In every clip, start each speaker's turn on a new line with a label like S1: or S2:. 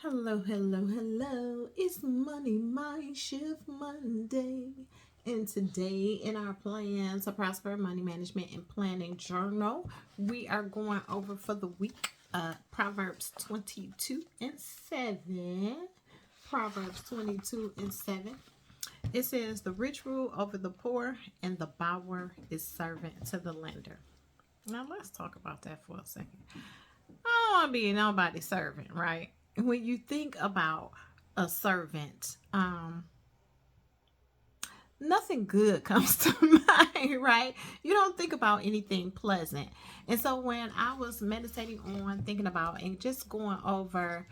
S1: Hello, hello, hello. It's Money Mind Shift Monday. And today, in our Plan to Prosper Money Management and Planning Journal, we are going over for the week Proverbs 22 and 7. Proverbs 22 and 7. It says, "The rich rule over the poor, and the borrower is servant to the lender." Now, let's talk about that for a second. I don't want to be nobody's servant, right? When you think about a servant, nothing good comes to mind, right? You don't think about anything pleasant. And so when I was meditating on thinking about and just going over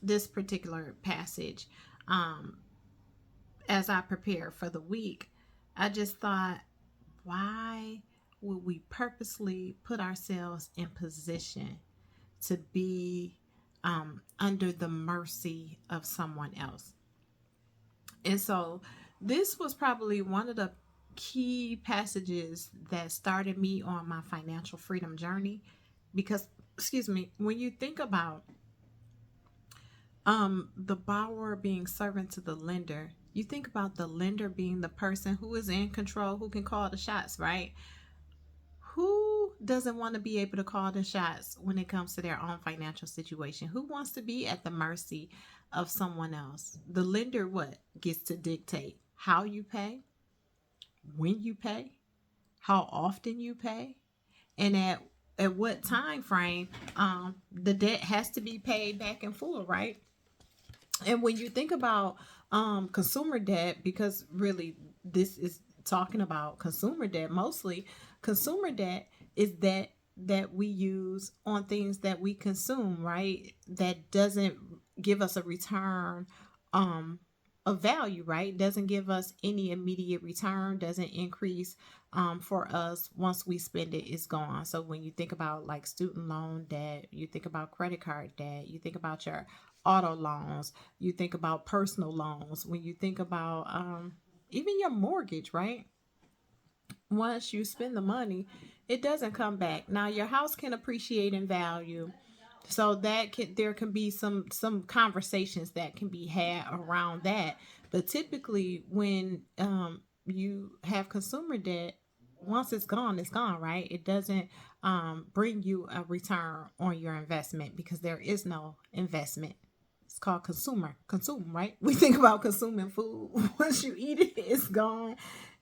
S1: this particular passage, um, as I prepare for the week, I just thought, why would we purposely put ourselves in position to be under the mercy of someone else? And so this was probably one of the key passages that started me on my financial freedom journey because, excuse me, when you think about the borrower being servant to the lender, you think about the lender being the person who is in control, who can call the shots, right? Who doesn't want to be able to call the shots when it comes to their own financial situation? Who wants to be at the mercy of someone else? The lender what gets to dictate how you pay, when you pay, how often you pay, and at what time frame the debt has to be paid back in full, right? And when you think about consumer debt, because really this is talking about consumer debt mostly, consumer debt is that we use on things that we consume, right? That doesn't give us a return of value, right? Doesn't give us any immediate return, doesn't increase for us once we spend it, it's gone. So when you think about like student loan debt, you think about credit card debt, you think about your auto loans, you think about personal loans, when you think about even your mortgage, right? Once you spend the money, it doesn't come back. Now your house can appreciate in value, so that can, there can be some conversations that can be had around that. But typically when you have consumer debt, once it's gone, right? It doesn't bring you a return on your investment because there is no investment. It's called consume, right? We think about consuming food. Once you eat it, it's gone.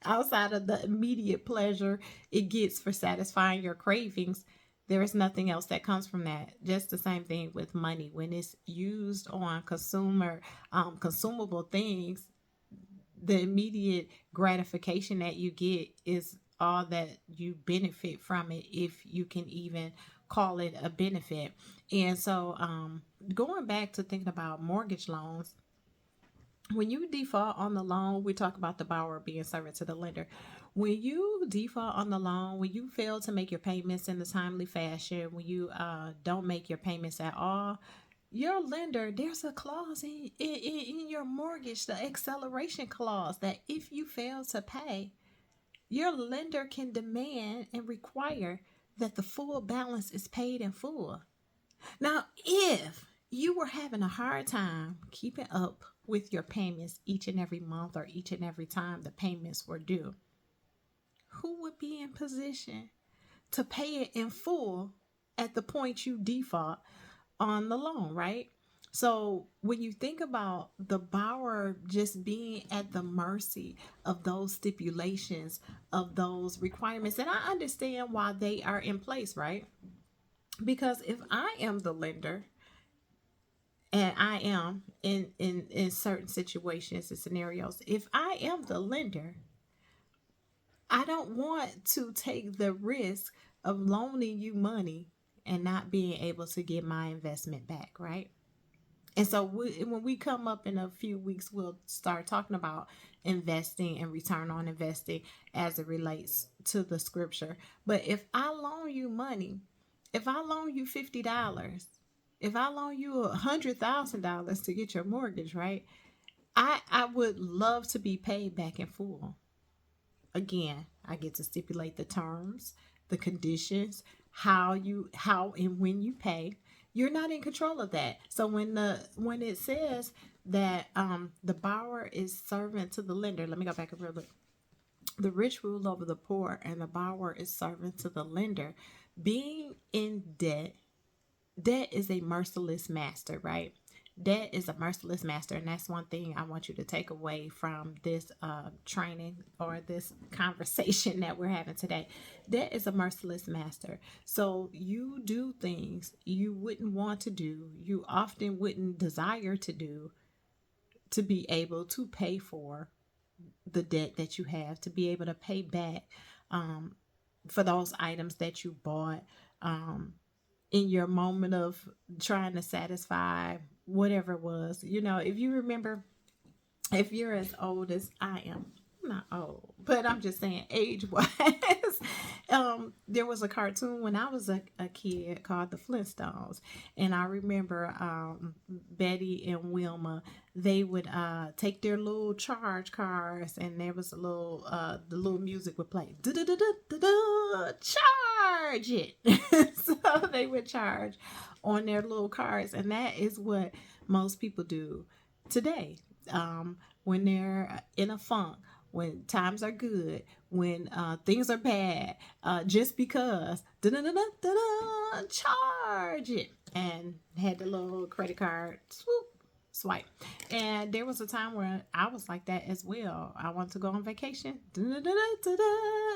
S1: Outside of the immediate pleasure it gets for satisfying your cravings, there is nothing else that comes from that. Just the same thing with money. When it's used on consumable things, the immediate gratification that you get is all that you benefit from it, if you can even call it a benefit. And so going back to thinking about mortgage loans, when you default on the loan, we talk about the borrower being servant to the lender. When you default on the loan, when you fail to make your payments in a timely fashion, when you don't make your payments at all, your lender, there's a clause in your mortgage, the acceleration clause, that if you fail to pay, your lender can demand and require that the full balance is paid in full. Now, if you were having a hard time keeping up with your payments each and every month or each and every time the payments were due, who would be in position to pay it in full at the point you default on the loan, right? So when you think about the borrower just being at the mercy of those stipulations, of those requirements, and I understand why they are in place, right? Because if I am the lender, and I am in certain situations and scenarios, if I am the lender, I don't want to take the risk of loaning you money and not being able to get my investment back, right? And so when we come up in a few weeks, we'll start talking about investing and return on investing as it relates to the scripture. But if I loan you money, if I loan you $50, if I loan you $100,000 to get your mortgage, right? I would love to be paid back in full. Again, I get to stipulate the terms, the conditions, how and when you pay. You're not in control of that. So when it says that the borrower is servant to the lender, let me go back a real bit. The rich rule over the poor, and the borrower is servant to the lender. Being in debt is a merciless master, right? Debt is a merciless master, and that's one thing I want you to take away from this training or this conversation that we're having today. Debt is a merciless master. So you do things you wouldn't want to do, you often wouldn't desire to do, to be able to pay for the debt that you have, to be able to pay back for those items that you bought in your moment of trying to satisfy whatever it was. If you remember, if you're as old as I am, I'm not old, but I'm just saying age wise, there was a cartoon when I was a kid called the Flintstones. And I remember Betty and Wilma, they would take their little charge cards, and there was a little, the little music would play, charge it. So they would charge on their little cards. And that is what most people do today. When they're in a funk, when times are good, when things are bad, just because charge it, and had the little credit card swoop swipe. And there was a time where I was like that as well. I wanted to go on vacation,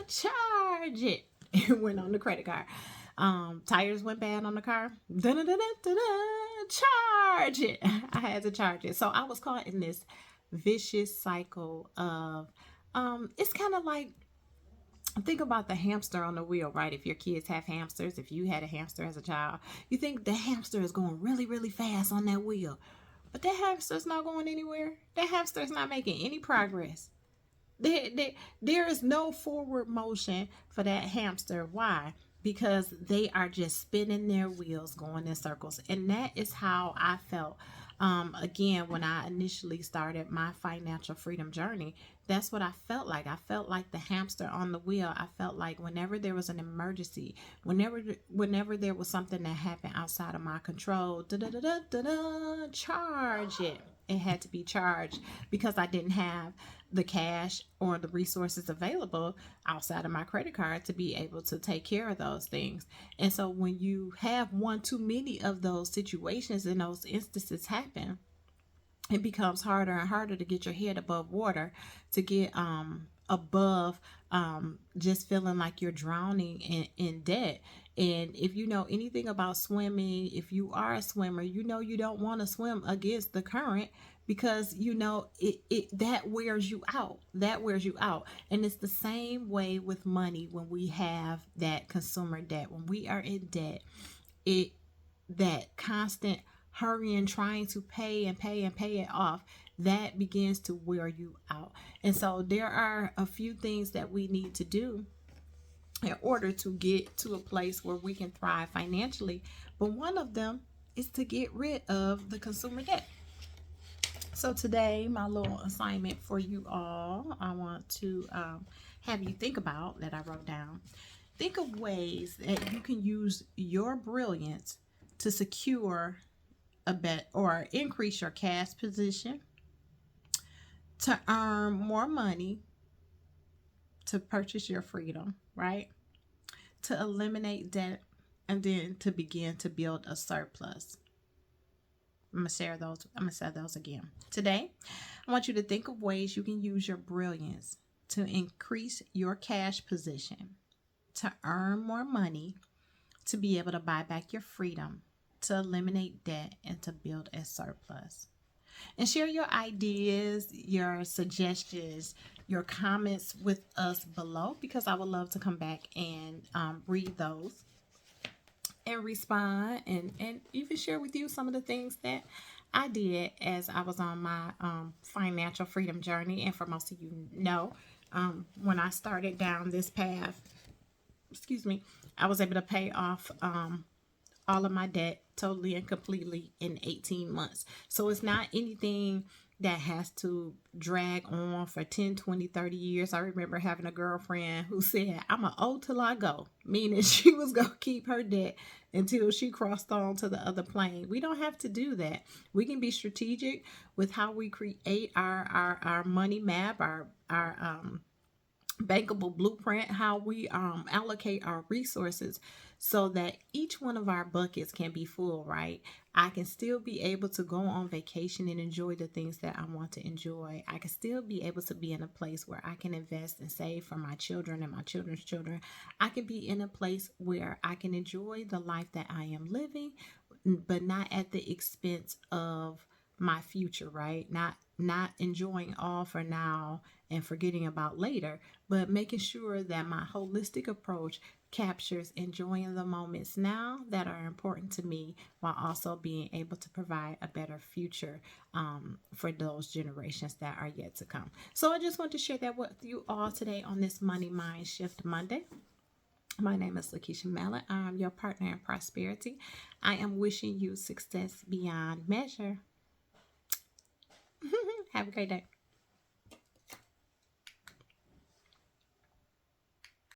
S1: charge it. It went on the credit card. Tires went bad on the car, charge it. I had to charge it. So I was caught in this vicious cycle of it's kind of like, think about the hamster on the wheel, right? If your kids have hamsters, if you had a hamster as a child, you think the hamster is going really, really fast on that wheel, but that hamster's not going anywhere. That hamster's not making any progress. There is no forward motion for that hamster. Why? Because they are just spinning their wheels, going in circles. And that is how I felt. Again, when I initially started my financial freedom journey, that's what I felt like. I felt like the hamster on the wheel. I felt like whenever there was an emergency, whenever there was something that happened outside of my control, charge it. It had to be charged, because I didn't have the cash or the resources available outside of my credit card to be able to take care of those things. And so when you have one too many of those situations and those instances happen, it becomes harder and harder to get your head above water, to get above just feeling like you're drowning in debt. And if you know anything about swimming, if you are a swimmer, you don't want to swim against the current, because it that wears you out. That wears you out. And it's the same way with money. When we have that consumer debt, when we are in debt, that constant hurrying, trying to pay and pay and pay it off, that begins to wear you out. And so there are a few things that we need to do in order to get to a place where we can thrive financially. But one of them is to get rid of the consumer debt. So today, my little assignment for you all, I want to have you think about, that I wrote down. Think of ways that you can use your brilliance to secure a bet or increase your cash position, to earn more money, to purchase your freedom, right? To eliminate debt, and then to begin to build a surplus. I'm gonna say those again. Today, I want you to think of ways you can use your brilliance to increase your cash position, to earn more money, to be able to buy back your freedom, to eliminate debt, and to build a surplus. And share your ideas, your suggestions, your comments with us below, because I would love to come back and read those and respond, and even share with you some of the things that I did as I was on my financial freedom journey. And for most of you when I started down this path, I was able to pay off all of my debt totally and completely in 18 months. So it's not anything that has to drag on for 10, 20, 30 years. I remember having a girlfriend who said, I'm going to owe till I go, meaning she was going to keep her debt until she crossed on to the other plane. We don't have to do that. We can be strategic with how we create our money map, our bankable blueprint, how we allocate our resources so that each one of our buckets can be full, right? I can still be able to go on vacation and enjoy the things that I want to enjoy. I can still be able to be in a place where I can invest and save for my children and my children's children. I can be in a place where I can enjoy the life that I am living, but not at the expense of my future, right? Not enjoying all for now and forgetting about later, but making sure that my holistic approach captures enjoying the moments now that are important to me while also being able to provide a better future for those generations that are yet to come. So I just want to share that with you all today on this Money Mind Shift Monday. My name is LaKeisha Mallett. I'm your partner in prosperity. I am wishing you success beyond measure. Have a great day.